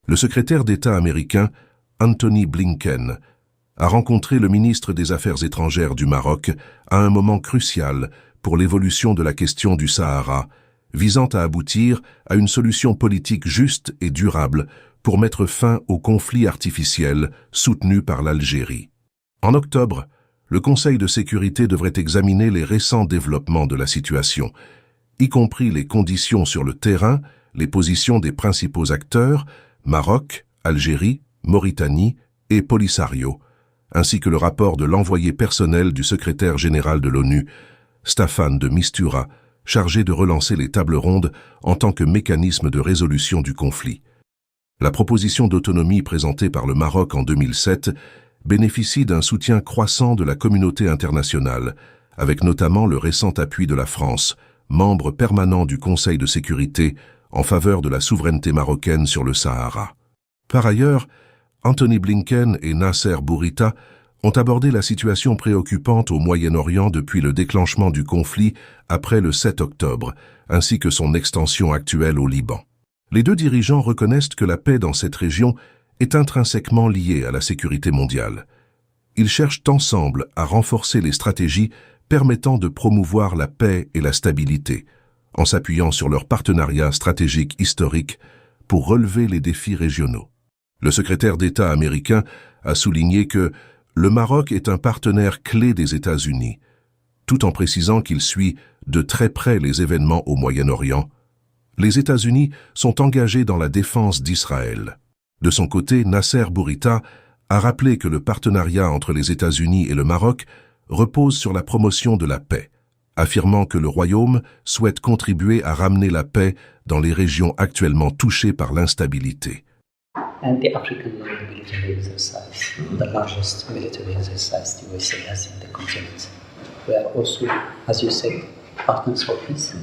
le secrétaire d'État américain, Antony Blinken, a rencontré le ministre des Affaires étrangères du Maroc à un moment crucial pour l'évolution de la question du Sahara, visant à aboutir à une solution politique juste et durable pour mettre fin au conflit artificiel soutenu par l'Algérie. En octobre, le Conseil de sécurité devrait examiner les récents développements de la situation, y compris les conditions sur le terrain, les positions des principaux acteurs, Maroc, Algérie, Mauritanie et Polisario, ainsi que le rapport de l'envoyé personnel du secrétaire général de l'ONU, Staffan de Mistura, chargé de relancer les tables rondes en tant que mécanisme de résolution du conflit. La proposition d'autonomie présentée par le Maroc en 2007 bénéficie d'un soutien croissant de la communauté internationale, avec notamment le récent appui de la France, membre permanent du Conseil de sécurité, en faveur de la souveraineté marocaine sur le Sahara. Par ailleurs, Antony Blinken et Nasser Bourita ont abordé la situation préoccupante au Moyen-Orient depuis le déclenchement du conflit après le 7 octobre, ainsi que son extension actuelle au Liban. Les deux dirigeants reconnaissent que la paix dans cette région est intrinsèquement liée à la sécurité mondiale. Ils cherchent ensemble à renforcer les stratégies permettant de promouvoir la paix et la stabilité, en s'appuyant sur leur partenariat stratégique historique pour relever les défis régionaux. Le secrétaire d'État américain a souligné que le Maroc est un partenaire clé des États-Unis, tout en précisant qu'il suit de très près les événements au Moyen-Orient. Les États-Unis sont engagés dans la défense d'Israël. De son côté, Nasser Bourita a rappelé que le partenariat entre les États-Unis et le Maroc repose sur la promotion de la paix, affirmant que le Royaume souhaite contribuer à ramener la paix dans les régions actuellement touchées par l'instabilité. And the African military exercise, the largest military exercise the USA has in the continent. We are also, as you said, partners for peace.